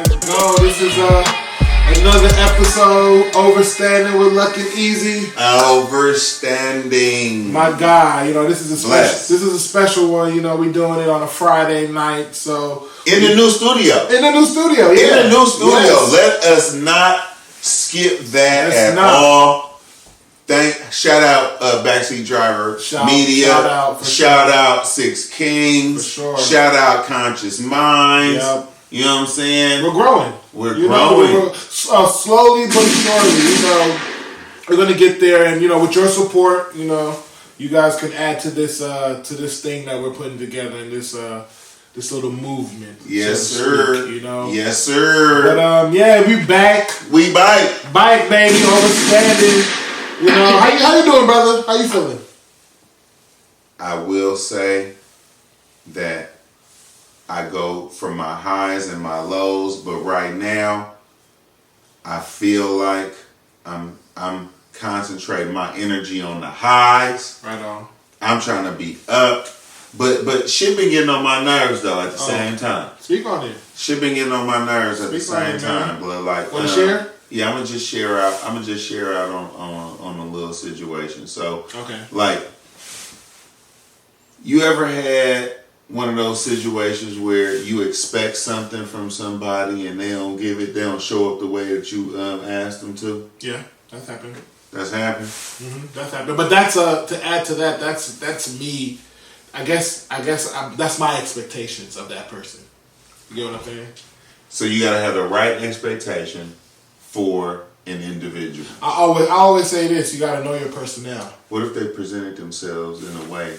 Let's go. This is another episode, Overstanding with Luck and Easy. Overstanding. My guy, this is a special one. We doing it on a Friday night, so in the new studio. Yes. Let us not skip that all. Shout out Backseat Driver Media. Shout out Six Kings. For sure. Shout out Conscious Minds. Yep. You know what I'm saying? We're growing. We're growing. Slowly but surely. We're gonna get there, and with your support, you guys can add to this thing that we're putting together in this little movement. Yes, sir. Yes, sir. But we back. We bike, baby, Overstanding. How you doing, brother? How you feeling? I will say that I go from my highs and my lows, but right now I feel like I'm concentrating my energy on the highs. Right on. I'm trying to be up, but shit been getting on my nerves though at the same time. Speak on it. Shit been getting on my nerves at the same time, but like. Want to share? Yeah, I'm gonna just share out on a little situation. So, okay. Like, you ever had one of those situations where you expect something from somebody and they don't show up the way that you asked them to? Yeah, that's happened. That's happened. Mm-hmm, that's happened. But that's to add to that. That's me. I guess that's my expectations of that person. You get what I'm saying? So you gotta have the right expectation for an individual. I always say this: you gotta know your personnel. What if they presented themselves in a way?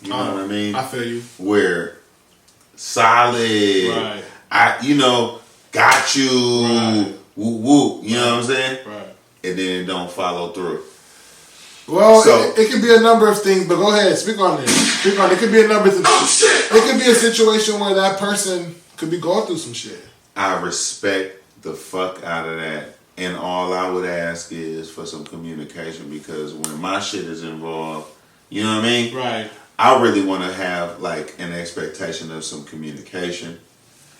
You know what I mean? I feel you. Where solid, right? Got you, right. Woo woo. You know what I'm saying? Right. And then it don't follow through. Well, it could be a number of things, but go ahead, speak on it. It could be a number of things. Oh shit! It could be a situation where that person could be going through some shit. I respect the fuck out of that. And all I would ask is for some communication, because when my shit is involved, you know what I mean? Right. I really want to have like an expectation of some communication.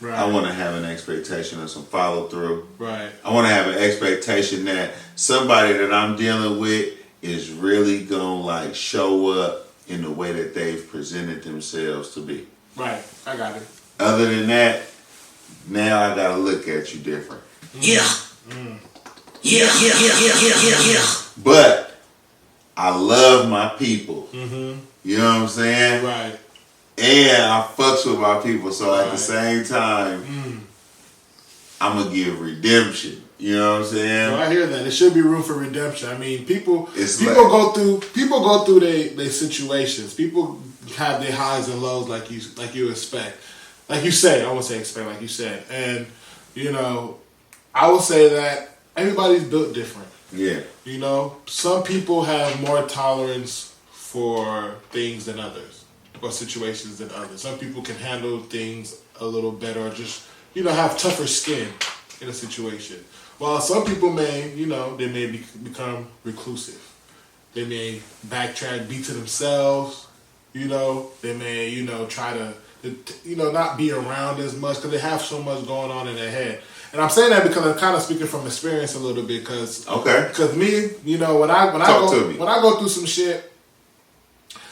Right. I want to have an expectation of some follow through. Right. I want to have an expectation that somebody that I'm dealing with is really gonna like show up in the way that they've presented themselves to be. Right. I got it. Other than that, now I gotta look at you different. Yeah. Mm. Yeah. But I love my people. Mm-hmm. You know what I'm saying? Right. And I fucks with my people, so at the same time, I'm gonna give redemption. You know what I'm saying? Well, I hear that. There should be room for redemption. I mean, people go through their situations. People have their highs and lows like you expect. Like you said, I won't say expect, like you said. And, I would say that everybody's built different. Yeah. Some people have more tolerance for things than others, or situations than others. Some people can handle things a little better, or just, have tougher skin in a situation. While some people may, they may become reclusive. They may backtrack, be to themselves. They may, try to, not be around as much because they have so much going on in their head. And I'm saying that because I'm kind of speaking from experience a little bit. Because me, when I go through some shit,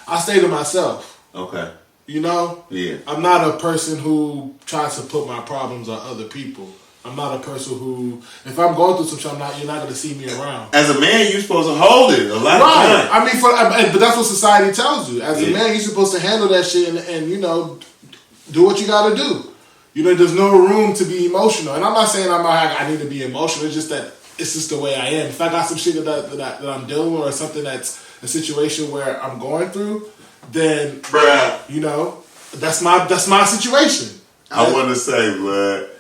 I stay to myself. Okay. Yeah. I'm not a person who tries to put my problems on other people. I'm not a person who, if I'm going through some shit, you're not going to see me around. As a man, you're supposed to hold it a lot of times. I mean, but that's what society tells you. As a man, you're supposed to handle that shit and do what you got to do. There's no room to be emotional. And I'm not saying I need to be emotional. It's just that it's just the way I am. If I got some shit that I'm dealing with, or something that's a situation where I'm going through, then, that's my situation. I want to say, blood,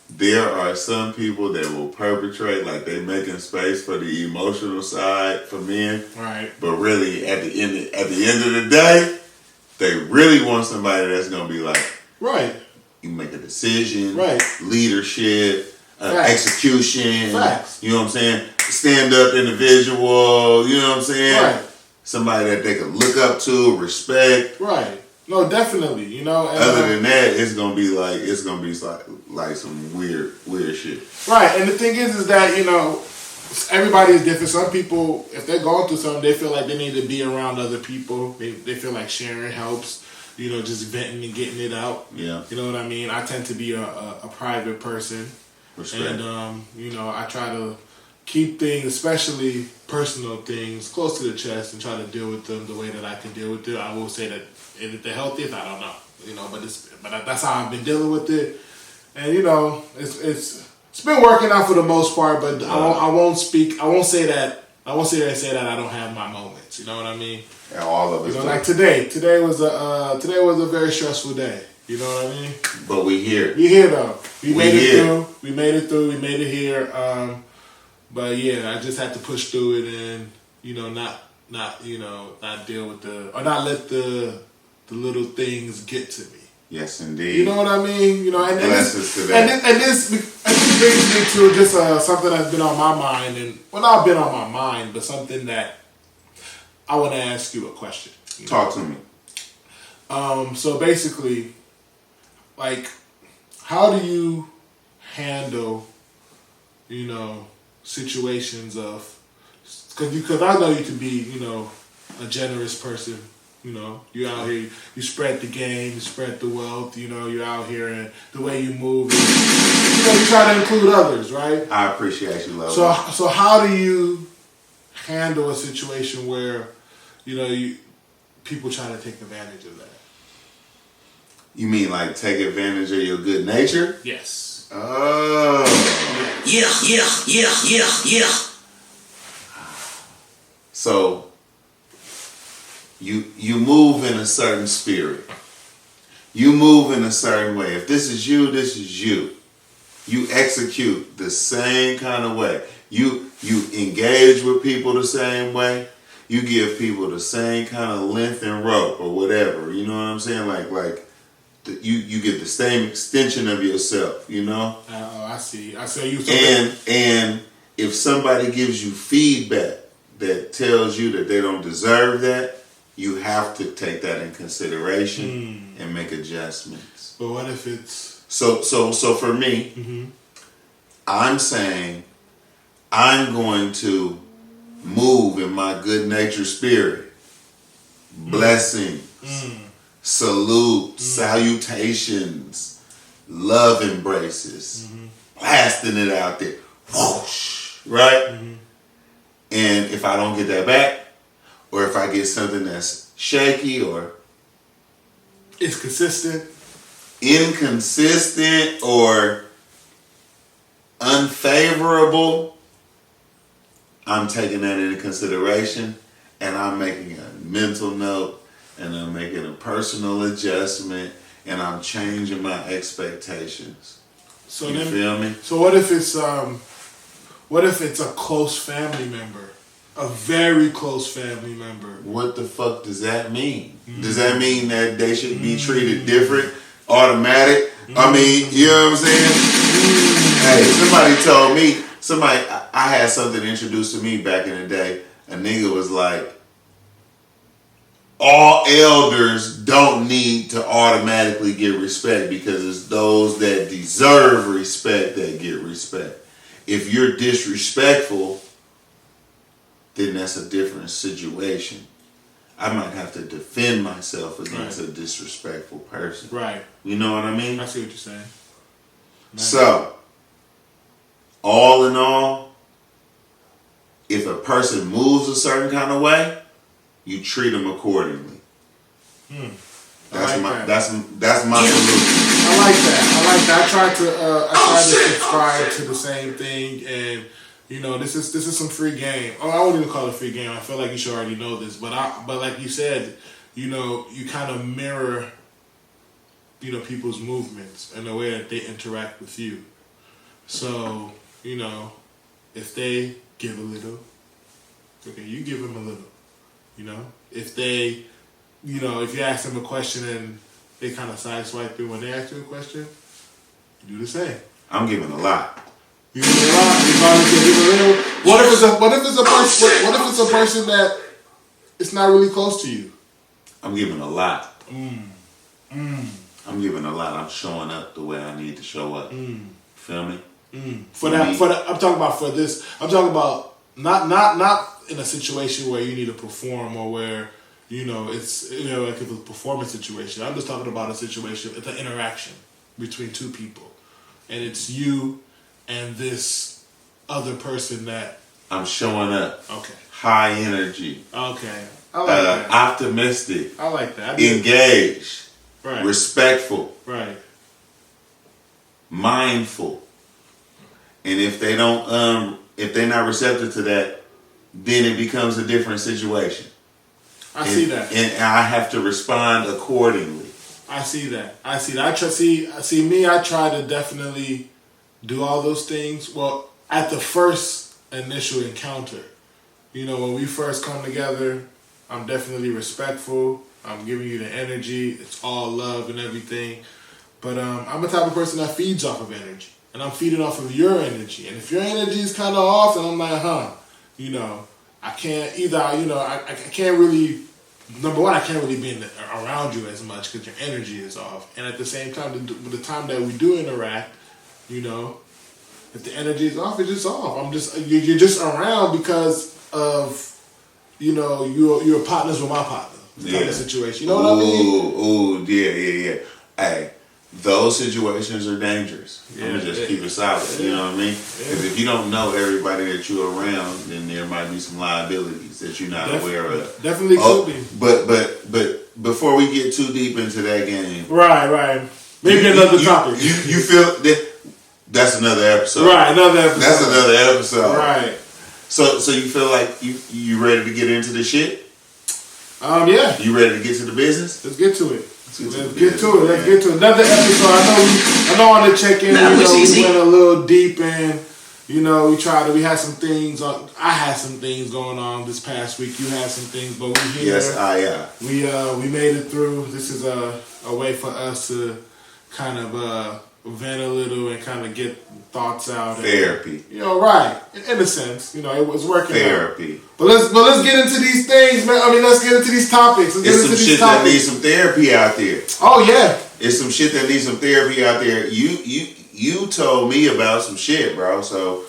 there are some people that will perpetrate like they making space for the emotional side for men. Right. But really, at the end of the day, they really want somebody that's gonna be like, right. You make a decision, right? Leadership, execution. Facts. You know what I'm saying? Stand up individual. You know what I'm saying? Right. Somebody that they can look up to, respect. Right. No, definitely. You know. And, other than that, it's gonna be like some weird shit. Right, and the thing is that, you know, everybody is different. Some people, if they're going through something, they feel like they need to be around other people. They feel like sharing helps. You know, just venting and getting it out. Yeah. You know what I mean? I tend to be a private person. Respect. And, you know, I try to keep things, especially personal things, close to the chest and try to deal with them the way that I can deal with it. I will say that if they're healthiest, I don't know. You know, but that's how I've been dealing with it. And, you know, it's been working out for the most part, but I won't say that I don't have my moments. You know what I mean? And all of us. You know, like today. Today was a very stressful day. You know what I mean? But we here. We here though. We made it through. We made it here. But yeah, I just had to push through it and, you know, not deal with not let the little things get to me. Yes, indeed. You know what I mean? You know, and this brings me to just something that's been on my mind, not been on my mind, but something that I want to ask you a question. Talk to me. So basically, like, how do you handle, you know, situations of, because I know you to be, you know, a generous person. You know, you out here, you spread the game, you spread the wealth. You know, you're out here and the way you move, you know, you try to include others, right? I appreciate you, love. So how do you handle a situation where, you know, people try to take advantage of that? You mean like take advantage of your good nature? Yes. Oh. Yeah. So you move in a certain spirit. You move in a certain way. If this is you, this is you. You execute the same kind of way. You engage with people the same way. You give people the same kind of length and rope or whatever. You know what I'm saying? Like you get the same extension of yourself. You know. I see. I see you. And if somebody gives you feedback that tells you that they don't deserve that, you have to take that in consideration and make adjustments. But what if it's so for me, I'm saying I'm going to move in my good natured spirit. Blessings, salute, salutations, love embraces, blasting it out there. Whoosh, right? And if I don't get that back, or if I get something that's shaky or it's inconsistent or unfavorable, I'm taking that into consideration and I'm making a mental note and I'm making a personal adjustment and I'm changing my expectations. So you feel me? So what if it's a close family member? A very close family member. What the fuck does that mean? Does that mean that they should be treated different, automatic? I mean, you know what I'm saying? Hey, somebody told me, I had something introduced to me back in the day. A nigga was like, all elders don't need to automatically get respect because it's those that deserve respect that get respect. If you're disrespectful, then that's a different situation. I might have to defend myself against a disrespectful person. Right. You know what I mean? I see what you're saying. Nice. So, all in all, if a person moves a certain kind of way, you treat them accordingly. That's my solution. I like that. I try to subscribe to the same thing, and you know, this is some free game. Oh, I wouldn't even call it free game. I feel like you should already know this, but like you said, you know, you kind of mirror, you know, people's movements and the way that they interact with you. So, you know, if they give a little, okay, you give them a little. You know, if they, you know, if you ask them a question and they kind of sideswipe through when they ask you a question, you do the same. I'm giving a lot. You give a lot. You probably give a little. What if it's a person that it's not really close to you? I'm giving a lot. I'm giving a lot. I'm showing up the way I need to show up. Feel me? I'm talking about for this. I'm talking about not in a situation where you need to perform or where it's like if it's a performance situation. I'm just talking about a situation. It's an interaction between two people, and it's you and this other person that I'm showing up. Okay. High energy. Okay. I like that. Optimistic. I like that. Engaged. Right. Respectful. Right. Mindful. And if they don't, if they're not receptive to that, then it becomes a different situation. I see that. And I have to respond accordingly. I see that. I see me. I try to definitely do all those things. Well, at the first initial encounter, when we first come together, I'm definitely respectful. I'm giving you the energy. It's all love and everything. But I'm the type of person that feeds off of energy. And I'm feeding off of your energy. And if your energy is kind of off, then I'm like, I can't either, I can't really, number one, I can't really be around you as much because your energy is off. And at the same time, the time that we do interact, if the energy is off, it's just off. You're just around because of, you're partners with my partner. Kind of situation. You know what I mean? Yeah. Hey, those situations are dangerous. I'm gonna just keep it solid. You know what I mean? Because if you don't know everybody that you're around, then there might be some liabilities that you're not aware of. Definitely could be. But before we get too deep into that game, right. Maybe another topic. You feel that that's another episode. Right, another episode. That's another episode. Right. So you feel like you ready to get into the shit? Yeah. You ready to get to the business? Let's get to it. Let's get to it. Another episode. I know on the check-in, we went a little deep and, we had some things I had some things going on this past week. You had some things, but we here. Yes, We made it through. This is a way for us to kind of vent a little and kind of get thoughts out. Therapy. Right. In a sense, it was working Therapy. out. But let's get into these things, man. I mean, let's get into these topics. It's some shit that needs some therapy out there. Oh yeah. It's some shit that needs some therapy out there. You told me about some shit, bro. So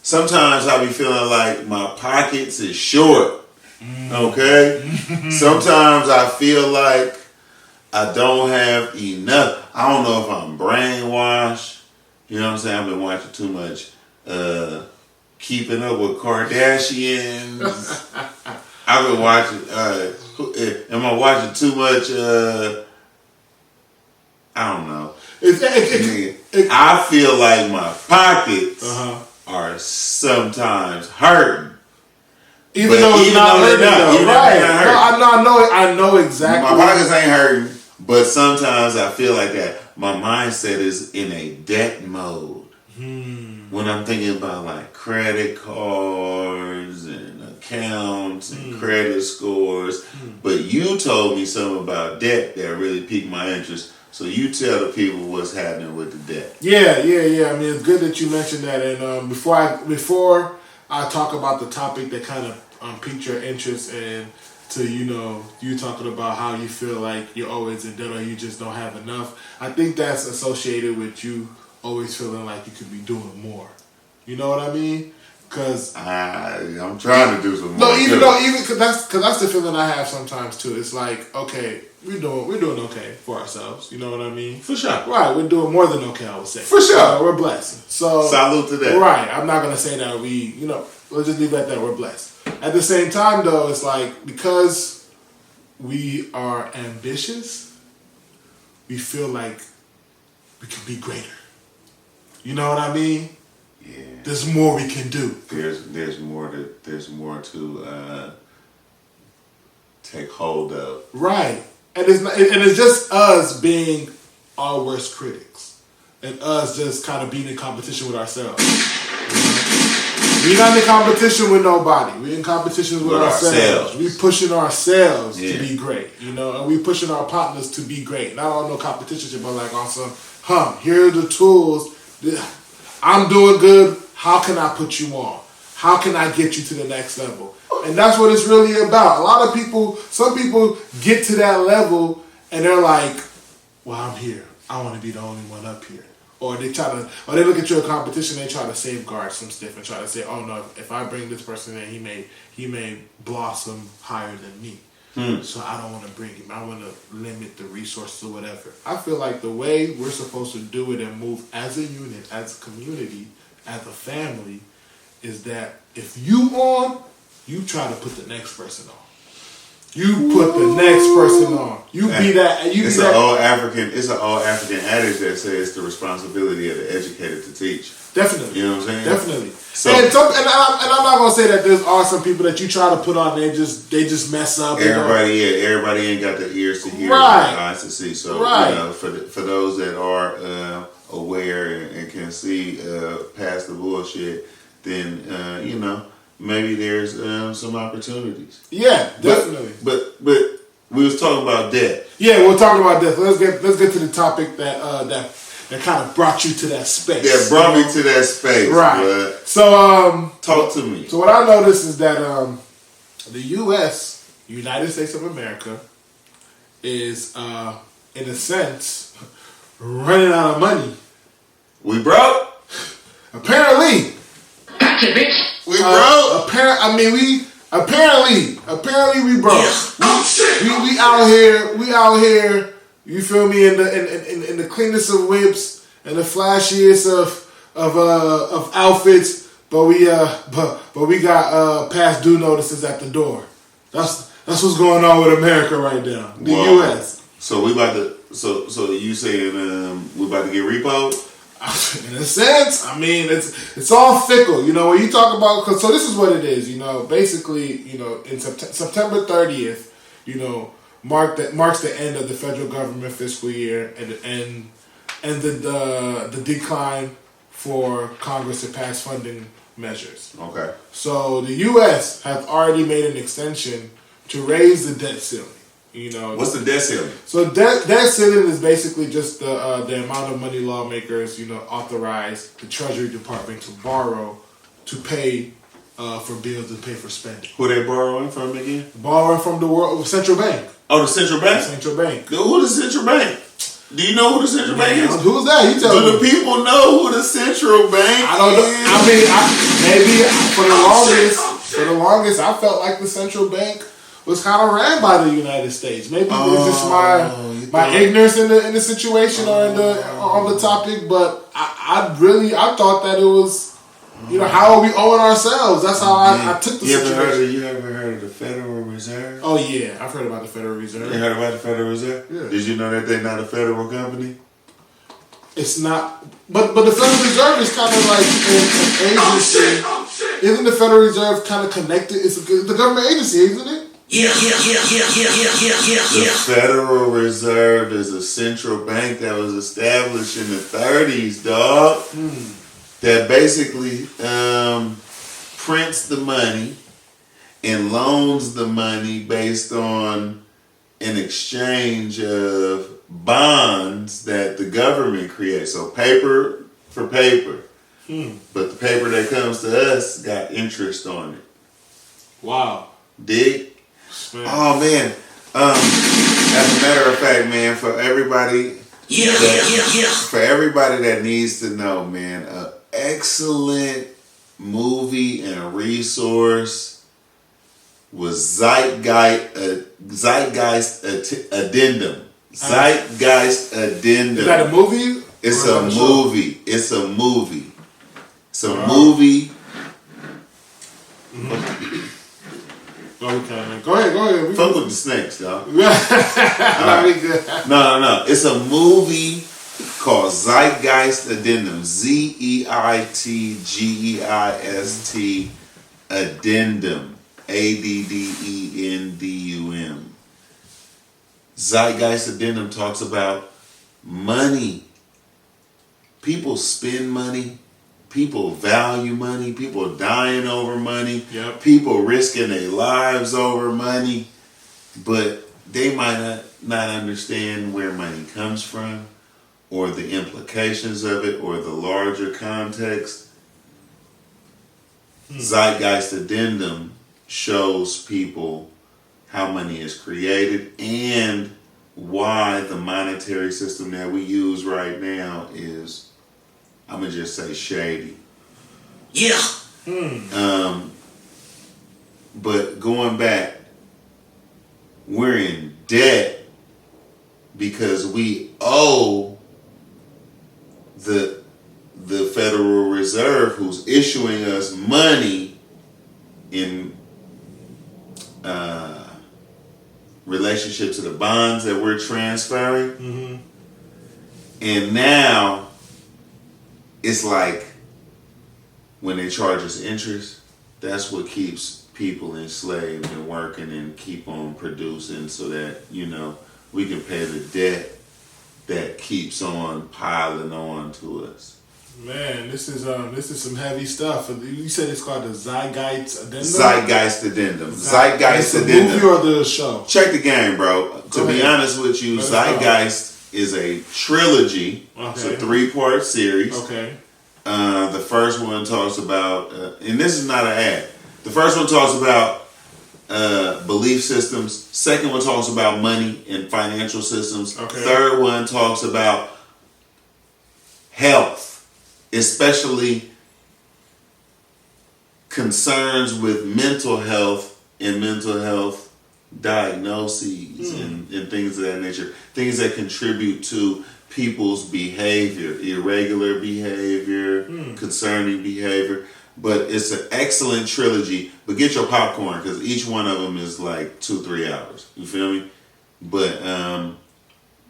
sometimes I be feeling like my pockets is short. Okay? Sometimes I feel like I don't have enough. I don't know if I'm brainwashed. You know what I'm saying? I've been watching too much Keeping Up with Kardashians. I've been watching am I watching too much I don't know. I feel like my pockets are sometimes hurting. Even though it's not hurting, right? I know exactly. My pockets ain't hurting, but sometimes I feel like that. My mindset is in a debt mode when I'm thinking about like credit cards and accounts and credit scores. But you told me something about debt that really piqued my interest. So you tell the people what's happening with the debt. Yeah. I mean, it's good that you mentioned that. And before I talk about the topic that kind of piqued your interest and to, you talking about how you feel like you're always in debt or you just don't have enough. I think that's associated with you always feeling like you could be doing more. You know what I mean? Because I'm trying to do some more. No, even because that's the feeling I have sometimes too. It's like, okay, we're doing okay for ourselves. You know what I mean? For sure. Right, we're doing more than okay. I would say. For sure, we're blessed. So salute to that. Right, I'm not gonna say that let's just leave it at that. We're blessed. At the same time, though, it's like because we are ambitious, we feel like we can be greater. You know what I mean? Yeah. There's more we can do. There's more to take hold of. Right. And it's just us being our worst critics. And us just kind of being in competition with ourselves. We're not in competition with nobody. We're in competition with ourselves. We're pushing ourselves to be great. And we're pushing our partners to be great. Not on no competition, but like on some, here are the tools. I'm doing good. How can I put you on? How can I get you to the next level? And that's what it's really about. A lot of people, some people get to that level and they're like, well, I'm here. I want to be the only one up here. Or they look at your competition, they try to safeguard some stuff and try to say, oh no, if I bring this person in, he may blossom higher than me. So I don't want to bring him. I want to limit the resources or whatever. I feel like the way we're supposed to do it and move as a unit, as a community, as a family, is that if you on, you try to put the next person on. You put the next person on. It's an old African adage that says it's the responsibility of the educator to teach. Definitely. You know what I'm saying? Definitely. So, and I'm not gonna say that there are some people that you try to put on, they just mess up. Everybody ain't got the ears to hear, right, and the eyes to see. So for those that are aware and can see past the bullshit, then maybe there's some opportunities. Yeah, definitely. But we was talking about debt. Yeah, we're talking about death. Let's get to the topic that kind of brought you to that space. That brought me to that space. Right. But so talk to me. So what I noticed is that the U.S., United States of America, is in a sense running out of money. We broke. Apparently. Gotcha, bitch. We broke. Apparently we broke. We out here. You feel me? In the cleanest of whips and the flashiest of outfits, but we got past due notices at the door. That's what's going on with America right now. The U.S. So we about to. So you saying we about to get repoed? In a sense, I mean, it's all fickle, when you talk about, so this is what it is, basically, in September 30th, marks the end of the federal government fiscal year and the decline for Congress to pass funding measures. Okay. So the U.S. have already made an extension to raise the debt ceiling. What's the debt ceiling? So debt ceiling is basically just the amount of money lawmakers authorize the Treasury Department to borrow to pay for bills and pay for spending. Who they borrowing from again? Borrowing from the world central bank. Oh, the central bank. Central bank. Who the central bank? Do you know who the central bank is? Who's that? You tell me. Do the people know who the central bank I don't know. is? I mean, maybe for the longest, I felt like the central bank was kind of ran by the United States. Maybe it's just my ignorance in the situation or on the topic, but I thought that it was, how are we owing ourselves? That's how I took the situation. You ever heard of the Federal Reserve? Oh yeah, I've heard about the Federal Reserve. You heard about the Federal Reserve? Yeah. Did you know that they're not a federal company? It's not, but the Federal Reserve is kind of like an agency. Isn't the Federal Reserve kind of connected? It's the government agency, isn't it? Yeah. The Federal Reserve is a central bank that was established in the 30s, dog. That basically prints the money and loans the money based on an exchange of bonds that the government creates. So paper for paper. But the paper that comes to us got interest on it. Wow. Dig? Man. Oh man. As a matter of fact, man, for everybody for everybody that needs to know, man, an excellent movie and resource was Zeitgeist Addendum. Zeitgeist Addendum. Is that a movie? It's a movie. It's a movie. It's a movie. Okay, go ahead. Fuck with the snakes, dog. Right. No. It's a movie called Zeitgeist Addendum. Zeitgeist Addendum. Addendum. Zeitgeist Addendum talks about money. People spend money. People value money. People dying over money. Yep. People risking their lives over money. But they might not understand where money comes from or the implications of it or the larger context. Zeitgeist Addendum shows people how money is created and why the monetary system that we use right now is, I'm gonna just say, shady. Yeah. But going back, we're in debt because we owe the Federal Reserve, who's issuing us money in relationship to the bonds that we're transferring. Mm-hmm. And now it's like when they charge us interest, that's what keeps people enslaved and working and keep on producing so that, we can pay the debt that keeps on piling on to us. Man, this is some heavy stuff. You said it's called the Zeitgeist Addendum? Zeitgeist Addendum. Zeitgeist Addendum. Addendum. Movie or the show? Check the game, bro. Go Be ahead. honest with you, Zeitgeist is a trilogy. Okay. It's a 3-part series. Okay. The first one talks about, and this is not an ad. The first one talks about belief systems. Second one talks about money and financial systems. Okay. Third one talks about health, especially concerns with mental health and mental health diagnoses and things of that nature. Things that contribute to people's behavior, irregular behavior, concerning behavior. But it's an excellent trilogy. But get your popcorn because each one of them is like 2-3 hours. You feel me? But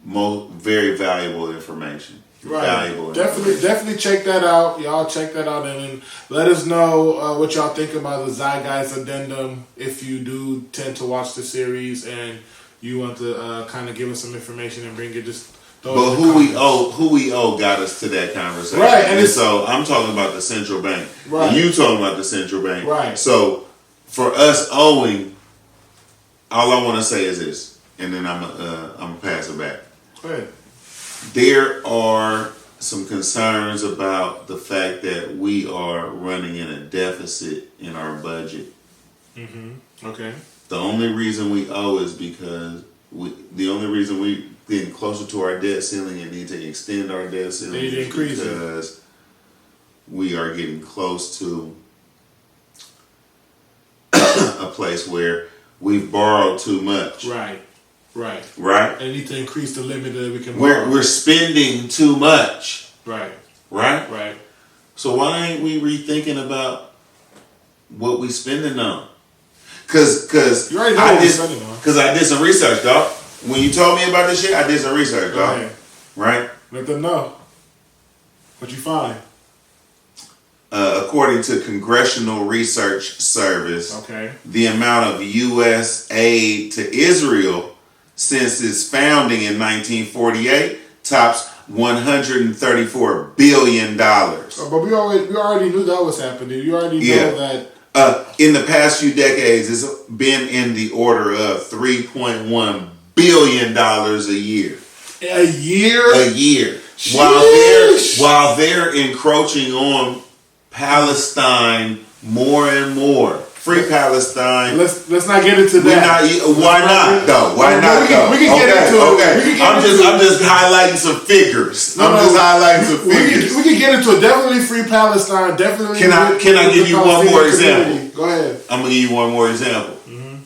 very valuable information. Right. Valuable. Definitely check that out. Y'all check that out and let us know what y'all think about the Zeitgeist Addendum if you do tend to watch the series and you want to kind of give us some information and bring it just. But who we owe got us to that conversation. Right, and so I'm talking about the central bank. Right. And you talking about the central bank. Right. So for us owing, all I want to say is this, and then I'm gonna pass it back. Go ahead. There are some concerns about the fact that we are running in a deficit in our budget. Mm-hmm. Okay. The only reason we owe is because the only reason we getting closer to our debt ceiling and need to extend our debt ceiling is because we are getting close to a place where we've borrowed too much. Right. And need to increase the limit that we can borrow. We're spending too much. Right. So why ain't we rethinking about what we spending on? Cause you already know what we're spending on. Cause I did some research, dog. When you told me about this shit, I did some research, dog. Right? Let them know. What you find? According to Congressional Research Service, the amount of U.S. aid to Israel since its founding in 1948 tops $134 billion. But we already knew that was happening. You already know that. In the past few decades, it's been in the order of $3.1 billion a year. A year? A year. While they're encroaching on Palestine more and more. Free Palestine. Let's not get into that. Why not though? We can get into it. I'm just highlighting some figures. We can get into it. Definitely free Palestine. Definitely. Can I give you one more example? Go ahead. I'm gonna give you one more example.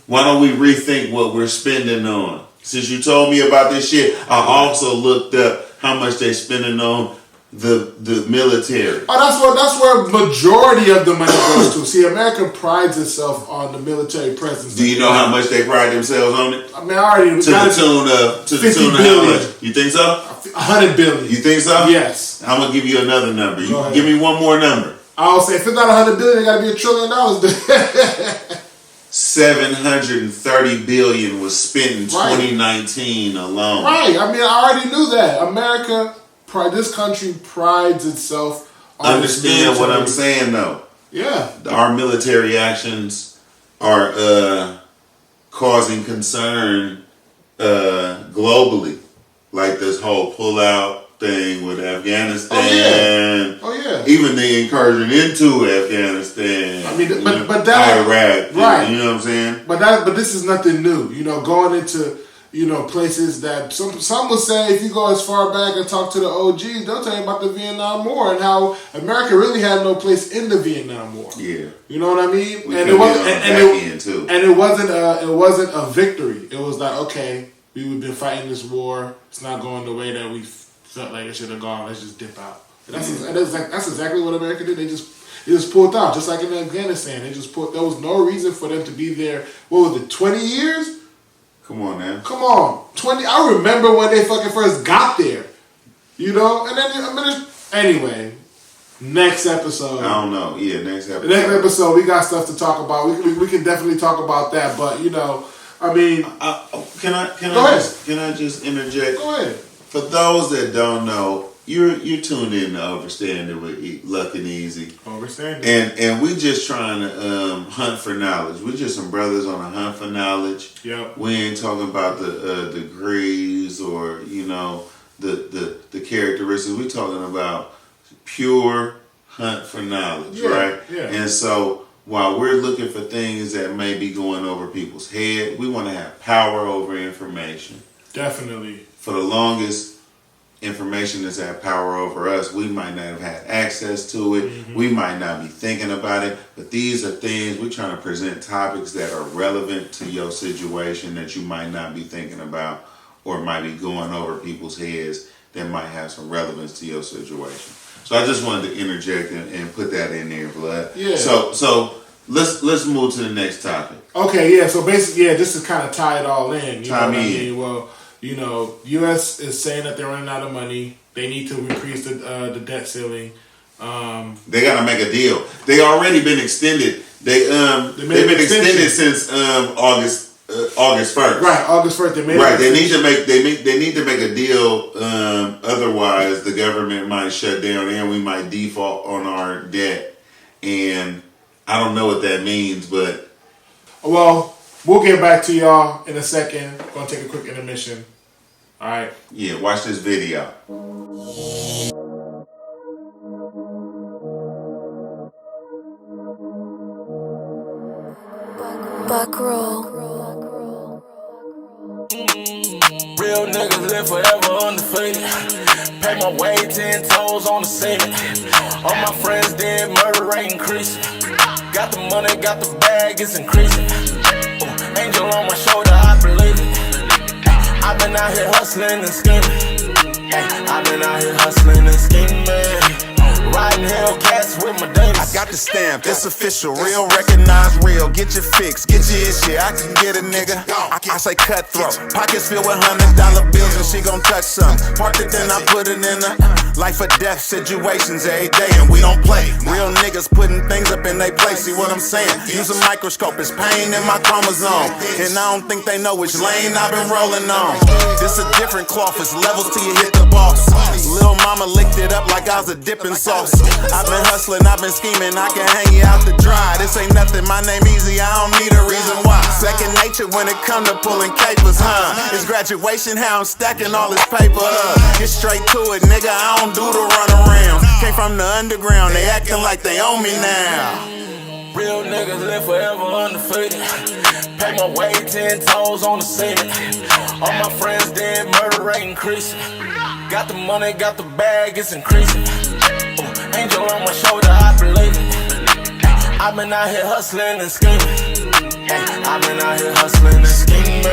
Why don't we rethink what we're spending on? Since you told me about this shit, I also looked up how much they're spending on the military. Oh, that's where majority of the money goes to. See, America prides itself on the military presence. Do you know how much they pride themselves on it? I mean, I already to the tune of how much? You think so? 100 billion. You think so? Yes. I'm gonna give you another number. You give me one more number. I'll say if it's not 100 billion, it got to be $1 trillion. 730 billion was spent in 2019 alone. Right. I mean, I already knew that. America, this country prides itself on Understand what I'm saying, though. Yeah. Our military actions are causing concern globally. Like this whole pullout thing with Afghanistan. Oh yeah. Even the incursion into Afghanistan. I mean, but that Iraq, right? You know what I'm saying? But this is nothing new. Going into places that some would say if you go as far back and talk to the OGs, they'll tell you about the Vietnam War and how America really had no place in the Vietnam War. Yeah. You know what I mean? And it wasn't it wasn't a victory. It was like, okay, we've been fighting this war. It's not going the way that we felt like it should have gone. Let's just dip out. And that's exactly what America did. They just pulled out, just like in Afghanistan. There was no reason for them to be there. What was it, 20 years? Come on, man. Come on. 20. I remember when they fucking first got there. And then, anyway, next episode. I don't know. Yeah, next episode. Next episode, we got stuff to talk about. We can definitely talk about that, but, I mean. Can I just interject? Go ahead. For those that don't know, you're tuned in to Overstanding with Luck and Easy. Overstanding. And we just trying to hunt for knowledge. We just some brothers on a hunt for knowledge. Yep. We ain't talking about the degrees or the characteristics. We talking about pure hunt for knowledge, right? Yeah. And so while we're looking for things that may be going over people's head, we want to have power over information. Definitely. For the longest, information that's had power over us, we might not have had access to it. Mm-hmm. We might not be thinking about it. But these are things, we're trying to present topics that are relevant to your situation that you might not be thinking about or might be going over people's heads that might have some relevance to your situation. So I just wanted to interject and put that in there, Blood. Yeah. So let's move to the next topic. Okay, yeah. So basically, just to kind of tie it all in. You know what I mean? Well, U.S. is saying that they're running out of money. They need to increase the debt ceiling. They got to make a deal. They already been extended. They've been extended since August 1st. Right, August 1st. They need to make a deal. Otherwise, the government might shut down and we might default on our debt. And I don't know what that means, but we'll get back to y'all in a second. Gonna take a quick intermission. All right. Yeah, watch this video. Buck roll. Real niggas live forever undefeated. Pay my way 10 toes on the scene. All my friends dead, murder rate increasing. Got the money, got the bag, it's increasing. Angel on my shoulder, I believe it. I've been out here hustling and scheming. I've been out here hustling and scheming. Riding Hellcats with my days. I got the stamp, it's official, real, recognize real. Get your fix, get your issue, I can get a nigga. I say cutthroat, pockets filled with $100 bills and she gon' touch some. Parked it, then I put it in a life or death situations every day and we don't play. Real niggas putting things up in they place, see what I'm saying? Use a microscope, it's pain in my chromosome. And I don't think they know which lane I've been rolling on. This a different cloth, it's levels till you hit the boss. Lil' mama licked it up like I was a dipping sauce. I've been hustling, I've been scheming, I can hang you out to dry. This ain't nothing, my name easy, I don't need a reason why. Second nature when it come to pulling capers, It's graduation, how I'm stacking all this paper, Get straight to it, nigga, I don't do the run around. Came from the underground, they acting like they own me now. Real niggas live forever undefeated. Pay my way 10 toes on the scene. All my friends dead, murder rate increasing. Got the money, got the bag, it's increasing. Angel on my shoulder, I believe it. I've been out here hustling and scheming. I've been out here hustling and scheming.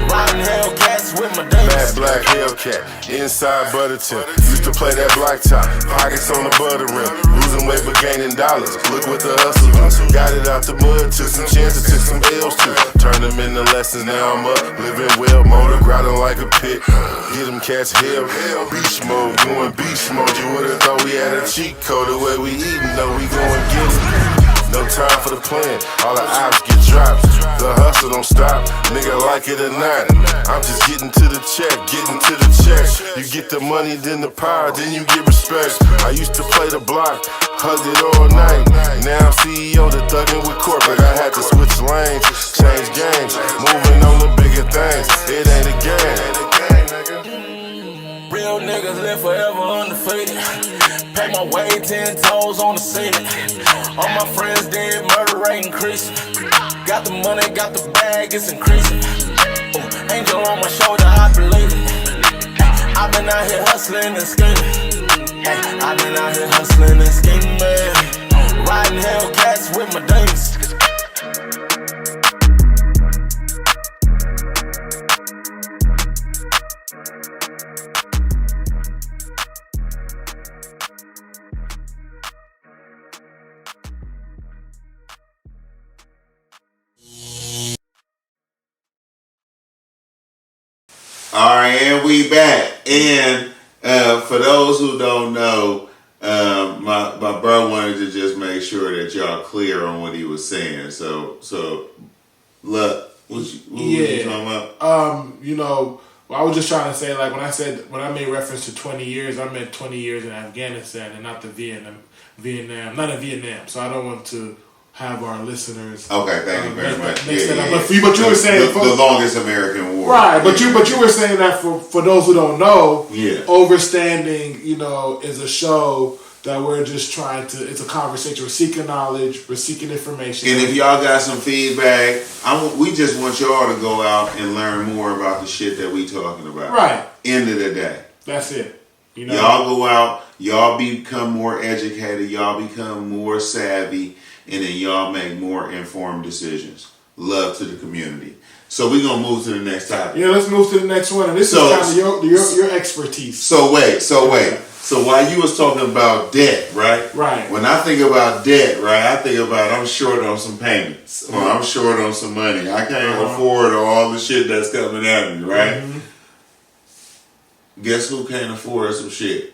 Riding Hellcats with my days. Mad black Hellcat, inside butter tip. Used to play that black top, pockets on the butter rim. Losing weight but gaining dollars, look what the hustle do. Got it out the mud, took some chances, took some L's too. Turned them into lessons, now I'm up, living well. Motor grinding like a pit, get them cats hell. Beast mode, going beast mode. You would've thought we had a cheat code. The way we eatin', though, we gon' get it. No time for the plan, all the ops get dropped. The hustle don't stop, nigga like it or not. I'm just getting to the check, getting to the check. You get the money, then the power, then you get respect. I used to play the block, hugged it all night. Now I'm CEO, the thuggin' with corporate. I had to switch lanes, change games, moving on the bigger things. It ain't a game. Real niggas live faded. Pay my way 10 toes on the ceiling. All my friends dead, murder rate increasing. Got the money, got the bag, it's increasing. Ooh, angel on my shoulder, I believe it. I've been out here hustling and scheming. I've been out here hustling and scheming. Riding Hellcats with my demons. All right, and we back. And for those who don't know, my bro wanted to just make sure that y'all clear on what he was saying. So look, what were you talking about? Well, I was just trying to say, like, when I made reference to 20 years, I meant 20 years in Afghanistan and not the Vietnam, not in Vietnam. So I don't want to have our listeners. Okay, thank you very much. But you were saying the longest American war, right? But you were saying that for those who don't know, Overstanding, is a show that we're just trying to. It's a conversation. We're seeking knowledge. We're seeking information. And if y'all got some feedback, we just want y'all to go out and learn more about the shit that we talking about. Right. End of the day. That's it. Y'all go out. Y'all become more educated. Y'all become more savvy. And then y'all make more informed decisions. Love to the community. So we're going to move to the next topic. Yeah, let's move to the next one. And this is kind of your expertise. So wait. So while you was talking about debt, right? Right. When I think about debt, right, I think about I'm short on some payments. Or I'm short on some money. I can't afford all the shit that's coming at me, right? Mm-hmm. Guess who can't afford some shit?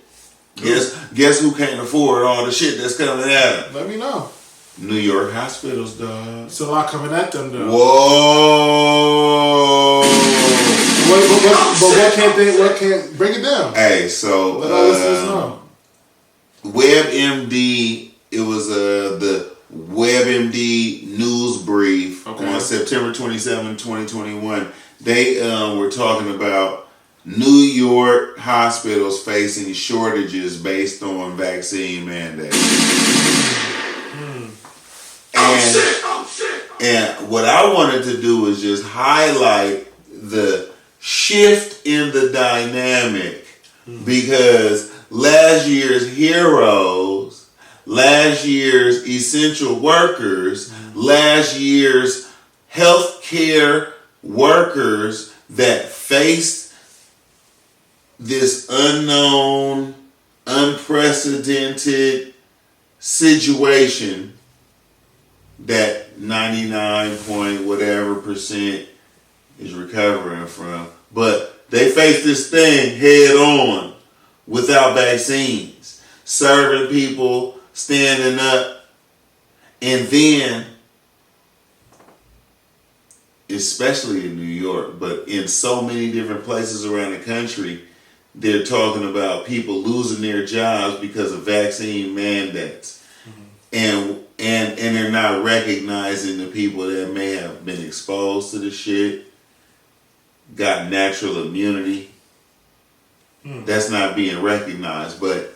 Guess who can't afford all the shit that's coming at them? Let me know. New York hospitals, dog. It's a lot coming at them, though. Whoa! What can't break it down? Hey, so let our listeners know. WebMD. It was the WebMD news brief on September 27, 2021. They were talking about New York hospitals facing shortages based on vaccine mandates. And what I wanted to do is just highlight the shift in the dynamic because last year's heroes, last year's essential workers, last year's healthcare workers that faced this unknown, unprecedented situation that 99 point whatever percent is recovering from. But they face this thing head on without vaccines, serving people, standing up, and then, especially in New York, but in so many different places around the country, they're talking about people losing their jobs because of vaccine mandates. And they're not recognizing the people that may have been exposed to the shit, got natural immunity. That's not being recognized. But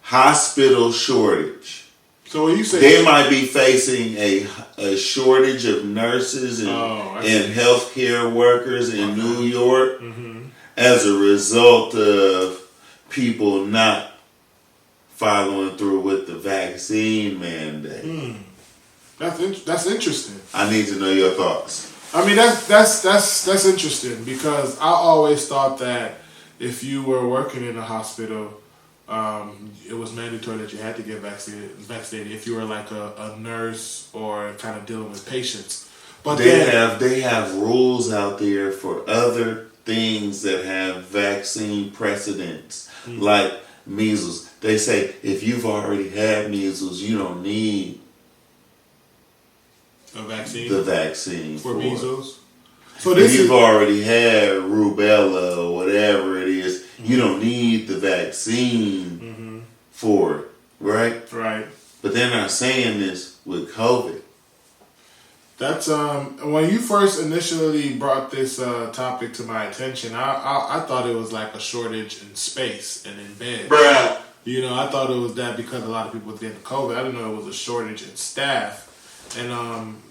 hospital shortage. So what you say? They might be facing a shortage of nurses and healthcare workers in New York as a result of people not following through with the vaccine mandate. That's interesting. I need to know your thoughts. I mean, that's interesting because I always thought that if you were working in a hospital, it was mandatory that you had to get vaccinated if you were like a nurse or kind of dealing with patients. But they have rules out there for other things that have vaccine precedents, like measles. They say if you've already had measles, you don't need a vaccine. The vaccine for measles. So if you've already had rubella or whatever it is, you don't need the vaccine for it, right? Right. But they're not saying this with COVID. That's when you first initially brought this topic to my attention, I thought it was like a shortage in space and in beds. Bruh. You know, I thought it was that because a lot of people were getting COVID. I didn't know it was a shortage in staff. And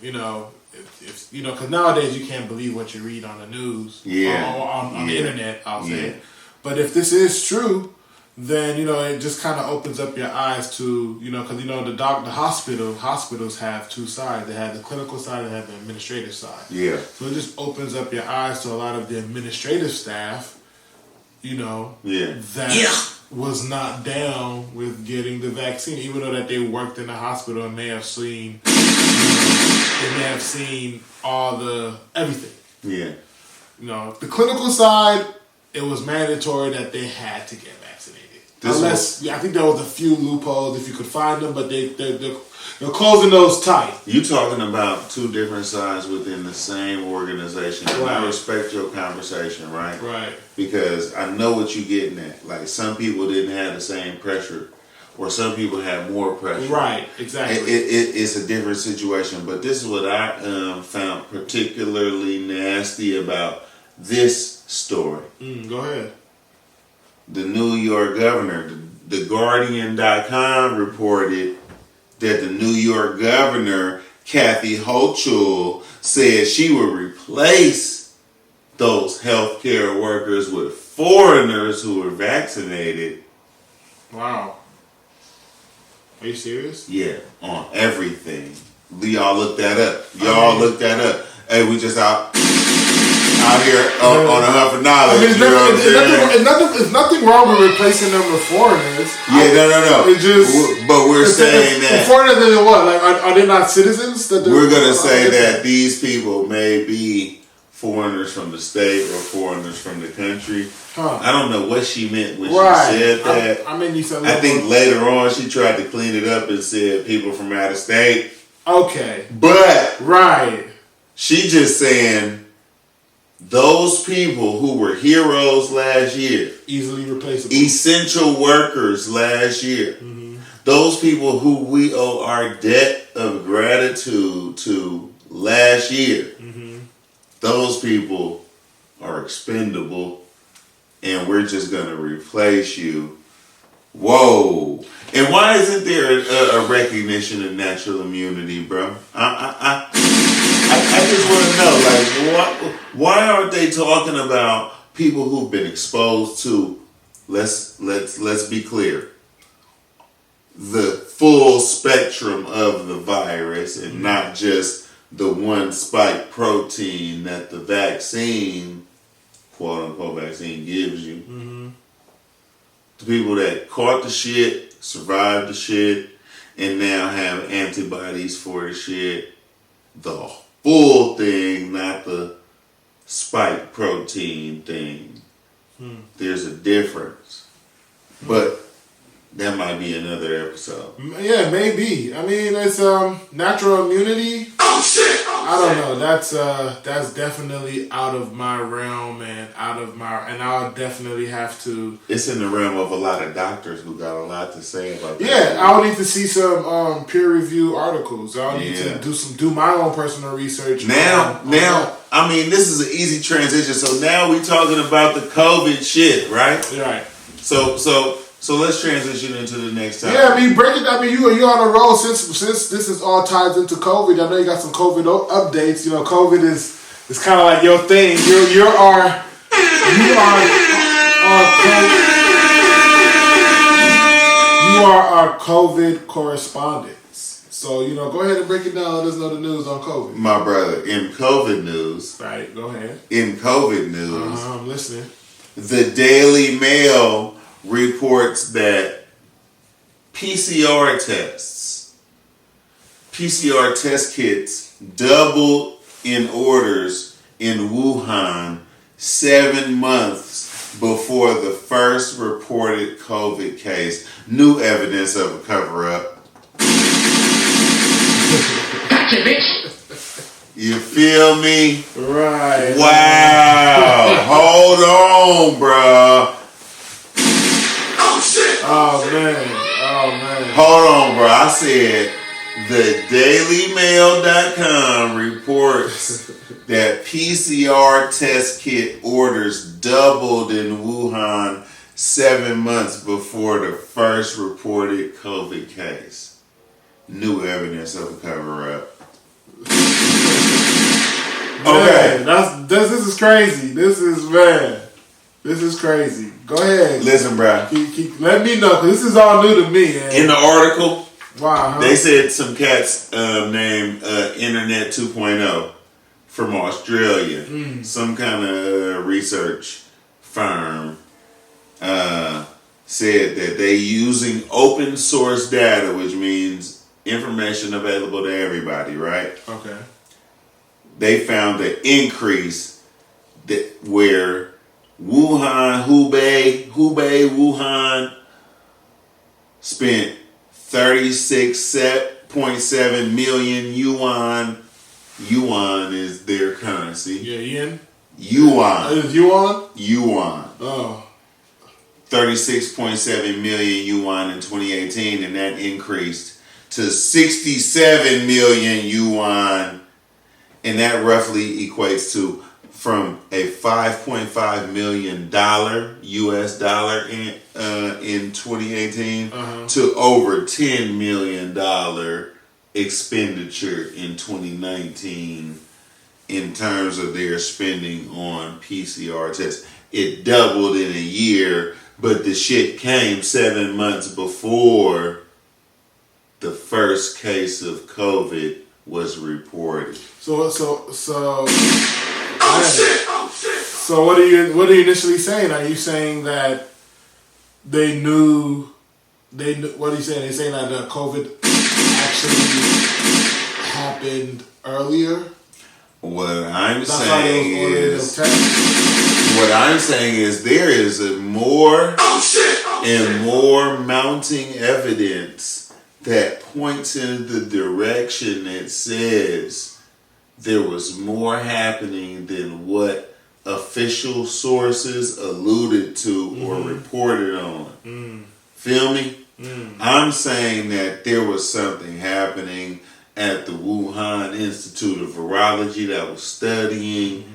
you know, if you know, because nowadays you can't believe what you read on the news, on the internet, I'll say. But if this is true, then, you know, it just kind of opens up your eyes to, you know, because, you know, the hospitals have two sides. They have the clinical side and they have the administrative side. Yeah. So it just opens up your eyes to a lot of the administrative staff, you know, that was not down with getting the vaccine, even though that they worked in the hospital and may have seen, they may have seen all the, everything. Yeah. You know, the clinical side, it was mandatory that they had to get vaccinated. Unless, I think there was a few loopholes if you could find them, but they're closing those tight. You talking about two different sides within the same organization. And I respect your conversation, right? Right. Because I know what you're getting at. Like, some people didn't have the same pressure, or some people had more pressure. Right, exactly. It's a different situation. But this is what I found particularly nasty about this story. Go ahead. The New York governor, the Guardian.com reported that the New York governor, Kathy Hochul, said she would replace those healthcare workers with foreigners who were vaccinated. Wow. Are you serious? Yeah, on everything. Y'all look that up. Look that up. Hey, we just out here on a huff of knowledge. I mean, it's nothing wrong with replacing them with foreigners. Yeah, no. It's just, but we're saying that foreigners are what? Like, are they not citizens? We're gonna say that these people may be foreigners from the state or foreigners from the country. I don't know what she meant when she said that. I mean, you said. I think later on she tried to clean it up and said people from out of state. Okay. But she just saying. Those people who were heroes last year, easily replaceable, essential workers last year, those people who we owe our debt of gratitude to last year, those people are expendable, and we're just going to replace you. Whoa. And why isn't there a recognition of natural immunity, bro? I just want to know, like, why aren't they talking about people who've been exposed to, let's be clear, the full spectrum of the virus and not just the one spike protein that the vaccine, quote unquote vaccine, gives you. The people that caught the shit, survived the shit, and now have antibodies for the shit. The full thing, not the spike protein thing. There's a difference. But that might be another episode. Yeah, maybe. I mean, it's natural immunity. I don't know. That's definitely out of my realm and I'll definitely have to. It's in the realm of a lot of doctors who got a lot to say about that. Yeah, I'll need to see some peer review articles. I'll need to do my own personal research. Now, I mean, this is an easy transition. So now we're talking about the COVID shit, right? Right. So let's transition into the next topic. Yeah, I mean, break it. I mean, you're on a roll since this is all ties into COVID. I know you got some COVID updates. You know, COVID is kind of like your thing. You are our COVID correspondents. So, you know, go ahead and break it down. Let us know the news on COVID. My brother, in COVID news. Right, go ahead. In COVID news. I'm listening. The Daily Mail reports that PCR test kits doubled in orders in Wuhan 7 months before the first reported COVID case. New evidence of a cover-up. Gotcha, bitch. You feel me? Right. Wow. Hold on, bro. Oh man. Hold on, bro. I said TheDailyMail.com reports that PCR test kit orders doubled in Wuhan 7 months before the first reported COVID case. New evidence of a cover-up. Okay. Man, this is crazy. This is crazy. Go ahead. Listen, bro. Let me know, because this is all new to me. Man. In the article, wow, they said some cats named Internet 2.0 from Australia, some kind of research firm, said that they using open source data, which means information available to everybody, right? Okay. They found the increase that where Hubei, Wuhan spent 36.7 million yuan. Yuan is their currency. Yeah, yen? Yuan. Is yuan? Yuan. Oh. 36.7 million yuan in 2018, and that increased to 67 million yuan, and that roughly equates to from a $5.5 million US dollar in 2018 to over $10 million expenditure in 2019 in terms of their spending on PCR tests. It doubled in a year, but the shit came 7 months before the first case of COVID was reported. So what are you initially saying? Are you saying that they knew what are you saying? They're saying that the COVID actually happened earlier? What I'm saying is there is a more and more mounting evidence that points in the direction that says there was more happening than what official sources alluded to or reported on. Feel me? I'm saying that there was something happening at the Wuhan Institute of Virology that was studying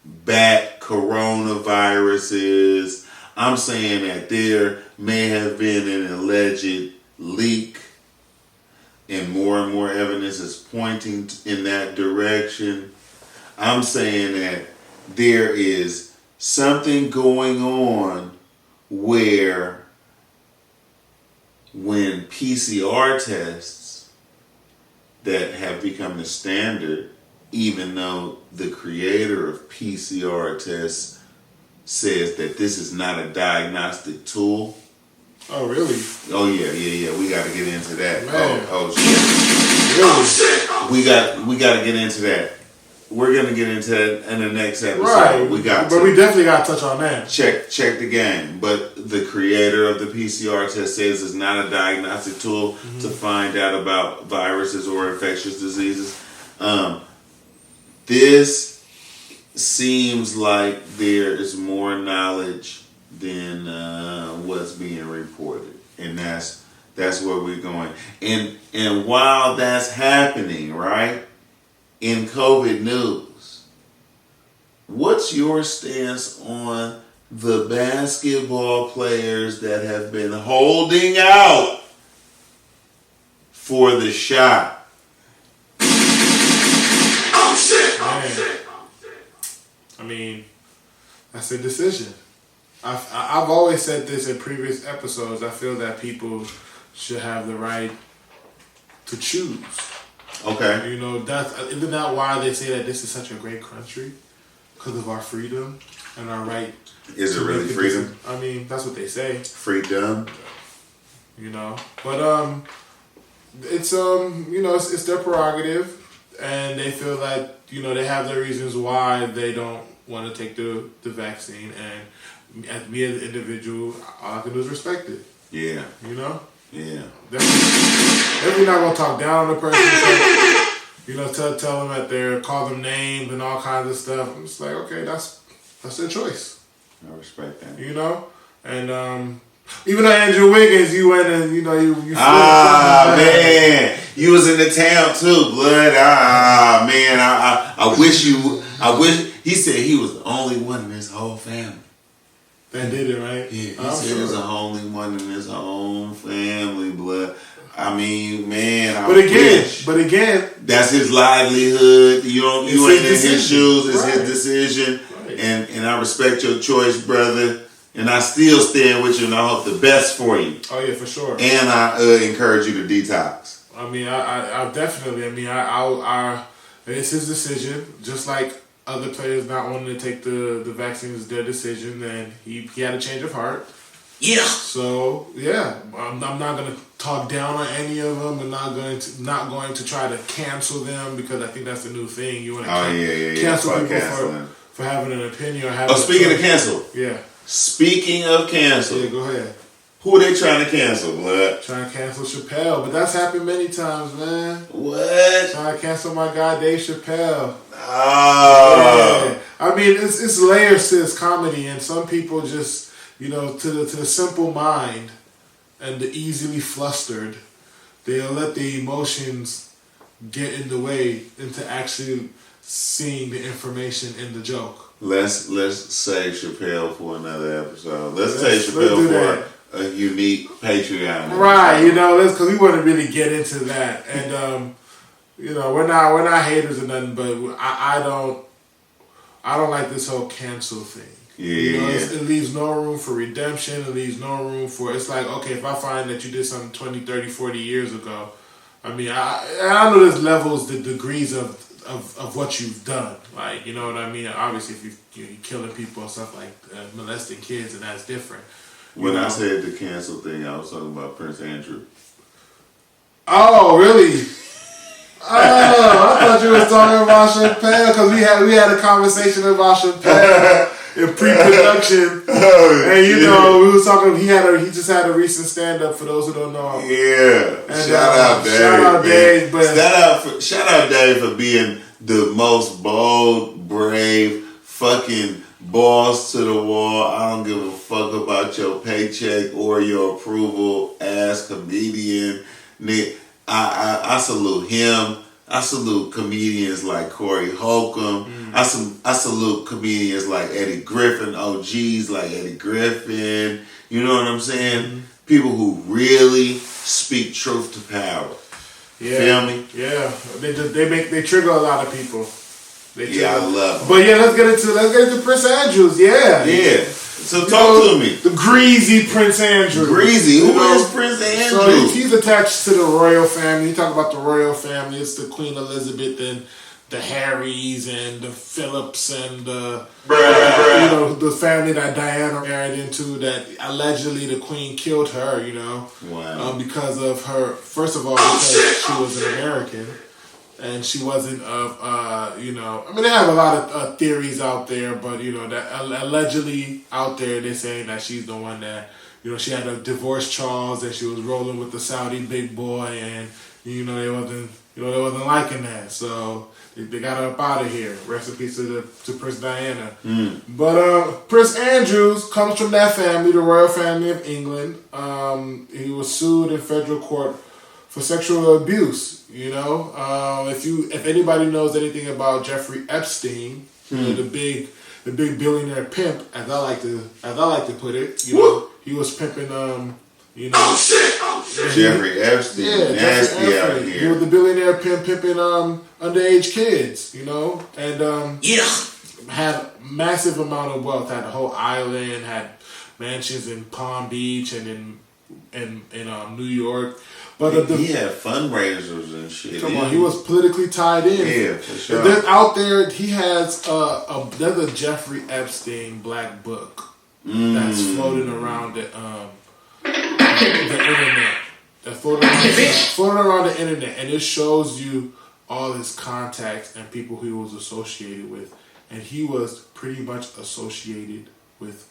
bat coronaviruses. I'm saying that there may have been an alleged leak, and more evidence is pointing in that direction. I'm saying that there is something going on where when PCR tests that have become the standard, even though the creator of PCR tests says that this is not a diagnostic tool. Oh, really? Oh, yeah. We got to get into that. Man. Oh, shit. Really? We got to get into that. We're going to get into that in the next episode. Right. We definitely got to touch on that. Check the game. But the creator of the PCR test says it's not a diagnostic tool to find out about viruses or infectious diseases. This seems like there is more knowledge than what's being reported, and that's where we're going. And while that's happening, right, in COVID news, what's your stance on the basketball players that have been holding out for the shot? I mean, that's a decision. I've always said this in previous episodes. I feel that people should have the right to choose. Okay. You know, isn't that why they say that this is such a great country? Because of our freedom and our right. Is it really freedom? I mean, that's what they say. Freedom. You know, but it's it's their prerogative, and they feel that they have their reasons why they don't want to take the vaccine, and as me as an individual, all I can do is respect it. Yeah. You know? Yeah. Definitely not gonna talk down on the person. Tell them that call them names and all kinds of stuff. I'm just like, okay, that's their choice. I respect that. And even though Andrew Wiggins, you went and you man, You was in the town too, blood. Man, I wish you. I wish he said he was the only one in his whole family. That did it, right? Yeah, he said he was the only one in his own family, blood. I mean, man. But again, that's his livelihood. You ain't in decision. his shoes. It's Right. his decision, Right. and I respect your choice, brother. And I still stand with you, and I hope the best for you. Oh yeah, for sure. And I encourage you to detox. I mean, I definitely. I mean, I it's his decision. Just like other players not wanting to take the vaccine is their decision, and he had a change of heart. Yeah. So yeah, I'm not gonna talk down on any of them, and not going to try to cancel them because I think that's the new thing. You want to cancel Fuck people canceling. for having an opinion or having. Speaking of cancel. Yeah. Speaking of cancel. Yeah, go ahead. Who are they trying to cancel, blood? Trying to cancel Chappelle, but that's happened many times, man. What? Trying to cancel my guy Dave Chappelle. Oh. Yeah. I mean, it's layers to this comedy, and some people just, to the simple mind and the easily flustered, they'll let the emotions get in the way into actually seeing the information in the joke. Let's save Chappelle for another episode. Let's save Chappelle do for that. a unique Patreon. Right, because we want to really get into that, and we're not haters or nothing, but I don't like this whole cancel thing. Yeah, It leaves no room for redemption. It leaves no room for, it's like, okay, if I find that you did something 20, 30, 40 years ago, I mean, I know there's levels, the degrees of what you've done. Like, you know what I mean? Obviously, if you're killing people and stuff like molesting kids, and that's different. When I said the cancel thing, I was talking about Prince Andrew. Oh, really? Oh, I thought you were talking about Chappelle because we had a conversation about Chappelle in pre-production, and we was talking. He just had a recent stand-up for those who don't know. Yeah, And, shout out Dave. Shout out Dave, but shout out Dave for being the most bold, brave, fucking balls to the wall. I don't give a fuck about your paycheck or your approval ass comedian. Nick, I salute him. I salute comedians like Corey Holcomb. I salute comedians like Eddie Griffin, OGs like Eddie Griffin. You know what I'm saying? People who really speak truth to power. yeah, Feel me? Yeah, they trigger a lot of people. I love them. But yeah, let's get into Prince Andrews. Yeah. So talk to me. The greasy Prince Andrew. Greasy. Who is Prince Andrew? So he's attached to the royal family. You talk about the royal family. It's the Queen Elizabeth and the Harrys and the Phillips and the the family that Diana married into. That allegedly the Queen killed her. Wow. Because of her. First of all, because she was an American. And she wasn't of, I mean, they have a lot of theories out there, but, that allegedly out there, they're saying that she's the one that, she had a divorce Charles, and she was rolling with the Saudi big boy, and, they wasn't liking that. So they got her up out of here. Rest in peace to Prince Diana. But Prince Andrews comes from that family, the royal family of England. He was sued in federal court for sexual abuse. If anybody knows anything about Jeffrey Epstein, the big billionaire pimp, as I like to put it, he was pimping Jeffrey Epstein, nasty out here. He was the billionaire pimp pimping underage kids, and had massive amount of wealth, had the whole island, had mansions in Palm Beach and in New York. But he had fundraisers and shit. Come on, he was politically tied in. Yeah, for sure. And then out there, he has there's a Jeffrey Epstein black book that's floating around the internet. That's floating around the internet, and it shows you all his contacts and people he was associated with, and he was pretty much associated with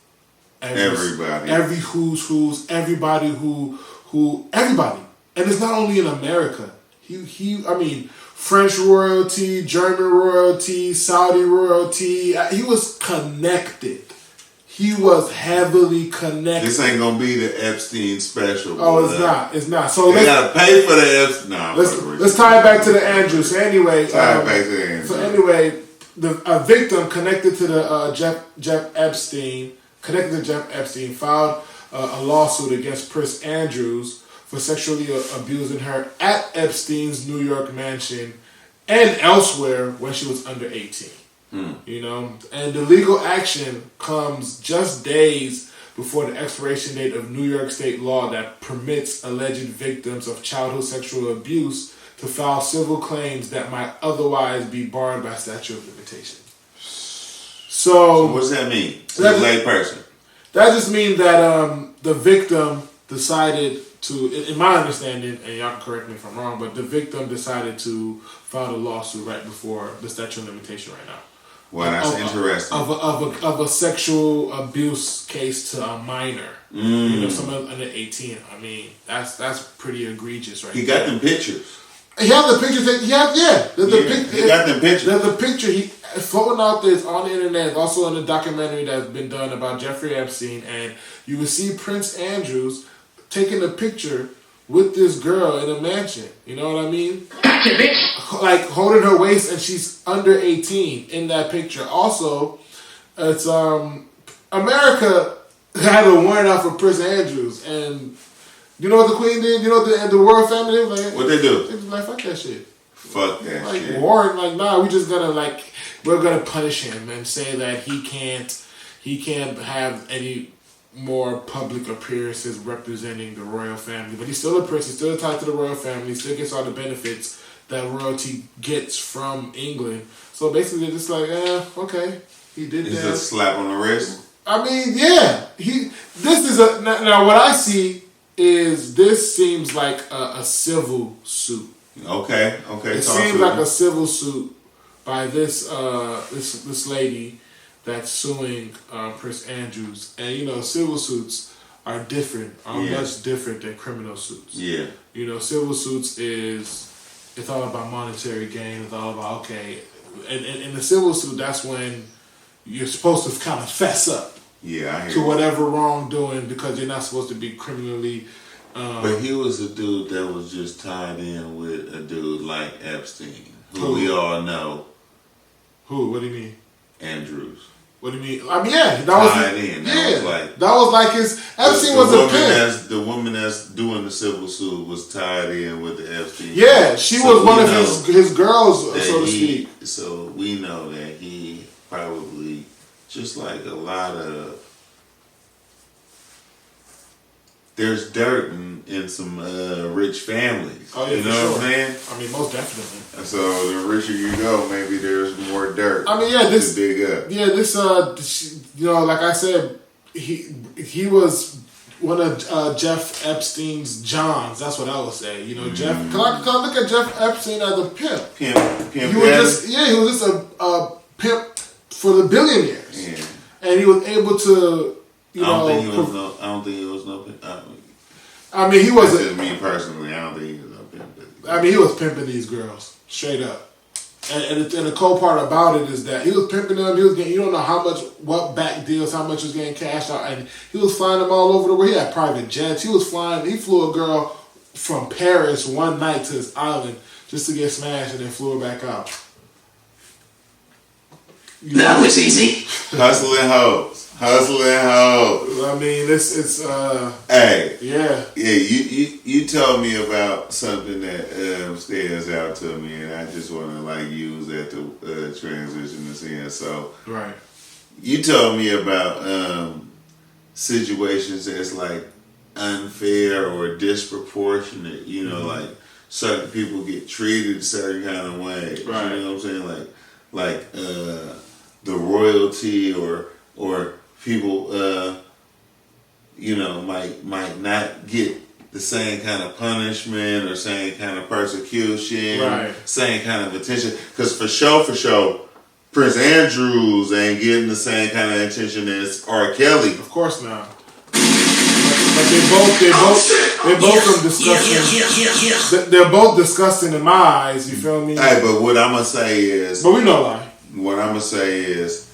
everybody, every who's, everybody everybody. And it's not only in America. I mean, French royalty, German royalty, Saudi royalty. He was connected. he was heavily connected. This ain't gonna be the Epstein special. Oh, it's not. It's not. So they gotta pay for the Epstein. No, let's tie it back to the Andrews. So anyway, tie it back to the Andrews. So anyway, a victim connected to the Jeff Epstein filed a lawsuit against Prince Andrews for sexually abusing her at Epstein's New York mansion and elsewhere when she was under 18. You know, and the legal action comes just days before the expiration date of New York state law that permits alleged victims of childhood sexual abuse to file civil claims that might otherwise be barred by statute of limitation. So what does that mean? The lay person. That just means that the victim decided to, in my understanding, and y'all can correct me if I'm wrong, but the victim decided to file a lawsuit right before the statute of limitation right now. Well, that's interesting. Of a sexual abuse case to a minor. You know, someone under 18. I mean, that's pretty egregious, right? He got them pictures. He had the pictures. He got them pictures. There's a picture he floating out there on the internet, also in a documentary that's been done about Jeffrey Epstein, and you will see Prince Andrews taking a picture with this girl in a mansion. You know what I mean? Gotcha, bitch. Like holding her waist, and she's under 18 in that picture. Also, it's America had a warrant out for Prince Andrews, and you know what the Queen did? You know what the royal family did? Like, what they do? They was like, fuck that shit. Fuck that like, shit. Warrant, like, nah, we're gonna punish him and say that he can't have any more public appearances representing the royal family. But he's still a prince, he's still tied to the royal family, he still gets all the benefits that royalty gets from England. So basically they're just like, okay, he did that. It's a slap on the wrist? I mean, yeah. Now what I see is this seems like a civil suit. Okay. It seems like a civil suit by this lady that's suing Prince Andrews, and you know, civil suits are much different than criminal suits. Yeah. You know, civil suits it's all about monetary gain. It's all about and in the civil suit, that's when you're supposed to kind of fess up. Yeah, I hear to whatever wrongdoing because you're not supposed to be criminally. But he was a dude that was just tied in with a dude like Epstein, who we all know. Who? What do you mean? Andrews. What do you mean? I mean, yeah, that was tied in. That was like his. Epstein was a pimp. The woman that's doing the civil suit was tied in with the Epstein. Yeah, she was one of his girls, so to speak. So we know that he probably, just like a lot of, there's dirt in some rich families. Oh yeah, you know what I'm saying? I mean, most definitely. So the richer you go, maybe there's more dirt. I mean, yeah, to dig up. Yeah, this you know, like I said, he was one of Jeff Epstein's Johns. That's what I would say. You know, Jeff. Cause I look at Jeff Epstein as a pimp. Pimp. He was just a pimp for the billionaires. Yeah. And he was able to. I don't think he was no pimp. I mean, he was. That's just me personally. I don't think he was no pimp. I mean, he was pimping these girls straight up. And the cool part about it is that he was pimping them. He was getting, you don't know what back deals, how much was getting cashed out, and he was flying them all over the world. He had private jets. He flew a girl from Paris one night to his island just to get smashed, and then flew her back out. That was easy. Hustling hoes. I mean, it's hey. Yeah. Yeah, you told me about something that stands out to me, and I just want to use that to transition this in. So, right. You told me about situations that's unfair or disproportionate. You know, like certain people get treated a certain kind of way. Right. You know what I'm saying? Like the royalty or people, might not get the same kind of punishment or same kind of persecution, right. Same kind of attention. Because for sure, Prince Andrews ain't getting the same kind of attention as R. Kelly. Of course not. But they're both from disgusting. They're both disgusting in my eyes. You feel me? Hey, but what I'm gonna say is, but we know why. What I'm gonna say is,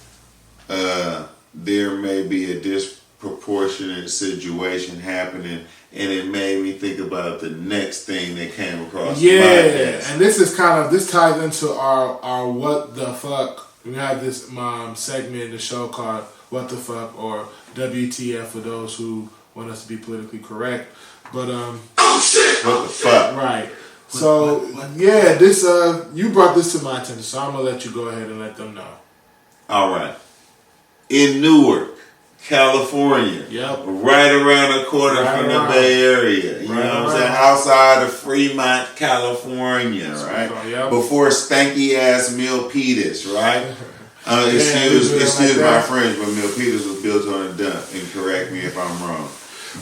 there may be a disproportionate situation happening, and it made me think about the next thing that came across my desk. And this ties into our what the fuck. We have this segment in the show called What the Fuck, or WTF for those who want us to be politically correct. But what the fuck? Right. So this you brought this to my attention, so I'm gonna let you go ahead and let them know. All right. In Newark, California. Yep. Right around the corner from the Bay Area. You know what I'm saying? Outside of Fremont, California, right? Yep. Before stanky ass Milpitas, right? Excuse my French, but Milpitas was built on a dump, and correct me if I'm wrong.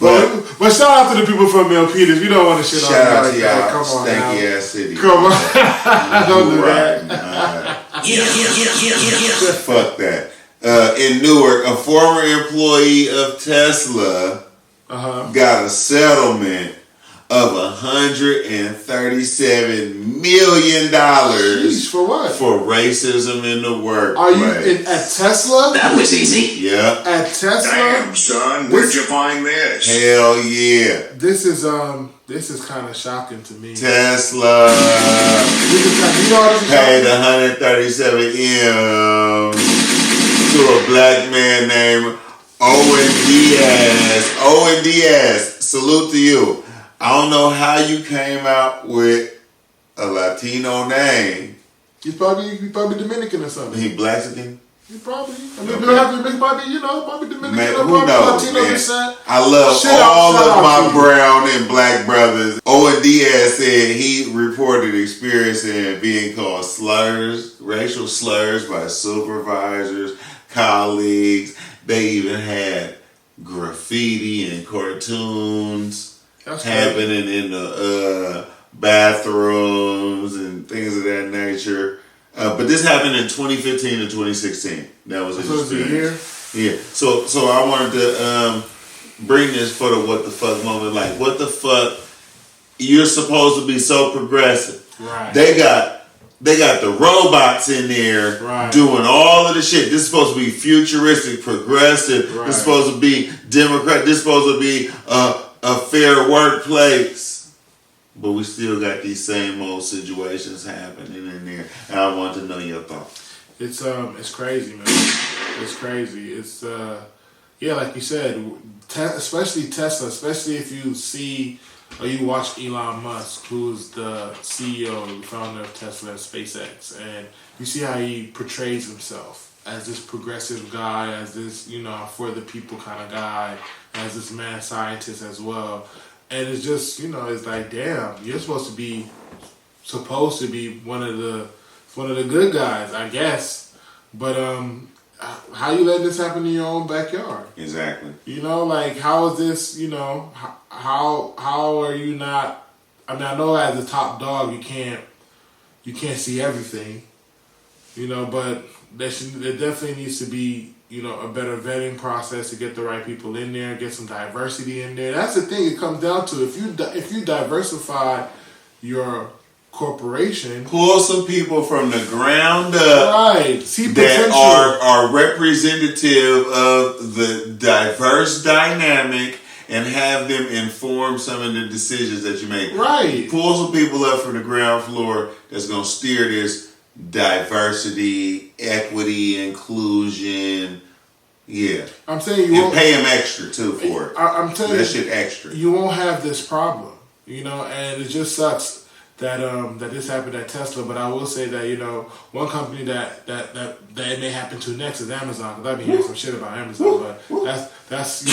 But shout out to the people from Milpitas. We don't want to shit on shout out to y'all, come on stanky now. ass city. Come on. Don't do that. Fuck that. In Newark, a former employee of Tesla got a settlement of $137 million. Jeez, for what? For racism in the workplace. Are you at Tesla? That was easy. Yeah. At Tesla? Damn, son, where'd you find this? Hell yeah. This is kind of shocking to me. Tesla paid $137 M to a black man named Owen Diaz. Owen Diaz, salute to you. I don't know how you came out with a Latino name. He's probably Dominican or something. He Blaxican? He probably. I mean, you don't have to be probably Dominican Man, or who probably knows, Latino man? descent. I love all of my brown and black brothers. Owen Diaz said he reported experiencing being called racial slurs by supervisors, colleagues. They even had graffiti and cartoons happening in the bathrooms and things of that nature. But this happened in 2015 and 2016. That was his experience. Yeah. So I wanted to bring this for the what the fuck moment. Like, what the fuck? You're supposed to be so progressive. Right. They got the robots in there doing all of the shit. This is supposed to be futuristic, progressive. This is supposed to be Democrat. This is supposed to be a fair workplace. But we still got these same old situations happening in there. And I want to know your thoughts. It's crazy, man. It's crazy. It's like you said, especially Tesla, especially if you see or you watch Elon Musk, who's the CEO, the founder of Tesla and SpaceX, and you see how he portrays himself as this progressive guy, as this, for the people kind of guy, as this mad scientist as well. And it's just, it's like, damn, you're supposed to be one of the good guys, I guess. But how you let this happen in your own backyard? Exactly. How is this? How are you not? I mean, I know as a top dog, you can't see everything. But there definitely needs to be a better vetting process to get the right people in there, get some diversity in there. That's the thing it comes down to. If you diversify your corporation, pull some people from the ground up, see that are representative of the diverse dynamic, and have them inform some of the decisions that you make. Right. Pull some people up from the ground floor that's going to steer this diversity, equity, inclusion. Yeah. I'm saying you won't pay them extra too for it. I'm telling you, that shit extra. You won't have this problem, and it just sucks that this happened at Tesla. But I will say that one company that may happen to next is Amazon. Because I've been hearing some shit about Amazon, but that's for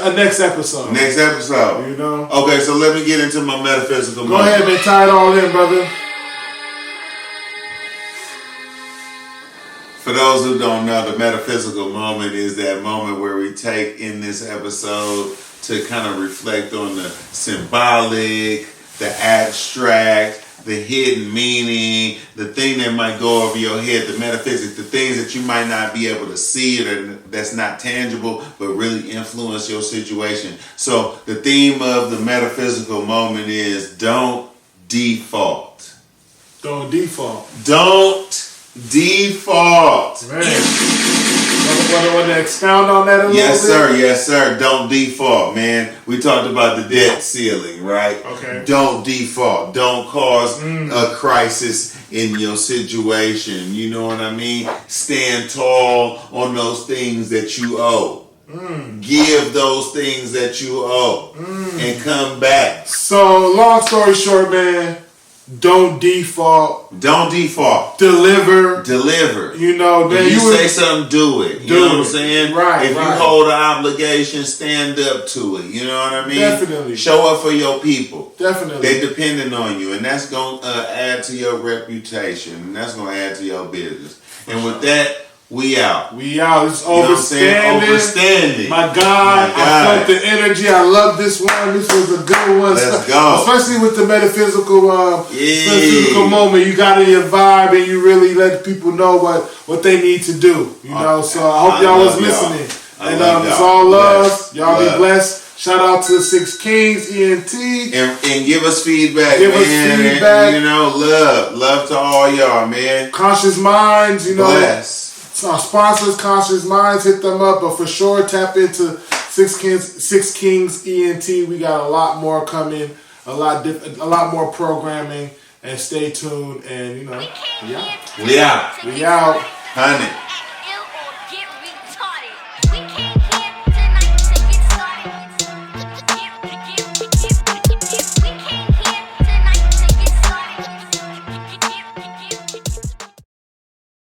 a next episode. Next episode. Okay, so let me get into my metaphysical moment. Go ahead, man. Tie it all in, brother. For those who don't know, the metaphysical moment is that moment where we take in this episode to kind of reflect on the symbolic, the abstract, the hidden meaning, the thing that might go over your head, the metaphysics, the things that you might not be able to see or that's not tangible but really influence your situation. So the theme of the metaphysical moment is don't default. Don't default. Don't Default. Man. Want to expound on that a little bit? Yes, sir. Don't default, man. We talked about the debt ceiling, right? Okay. Don't default. Don't cause a crisis in your situation. You know what I mean? Stand tall on those things that you owe. Give those things that you owe and come back. So, long story short, man, don't default. Don't default. Deliver. You know, man, if you say something, do it. You know what I'm saying? Right. If you hold an obligation, stand up to it. You know what I mean? Definitely. Show up for your people. Definitely. They're depending on you, and that's going to add to your reputation, and that's going to add to your business. And with that, we out. It's Overstanding. Overstanding. My God, I felt the energy. I love this one. This was a good one. Let's go. Especially with the metaphysical moment. You got in your vibe and you really let people know what they need to do. You know, so I hope y'all was listening. And it's all love. Y'all be blessed. Shout out to 6 Kings, ENT. And give us feedback, man. And, you know, love to all y'all, man. Conscious Minds, you know. Bless. Our sponsors, Conscious Minds, hit them up. But for sure, tap into 6 Kings ENT. We got a lot more coming, a lot more programming, and stay tuned. And you know, we out. We out. 100.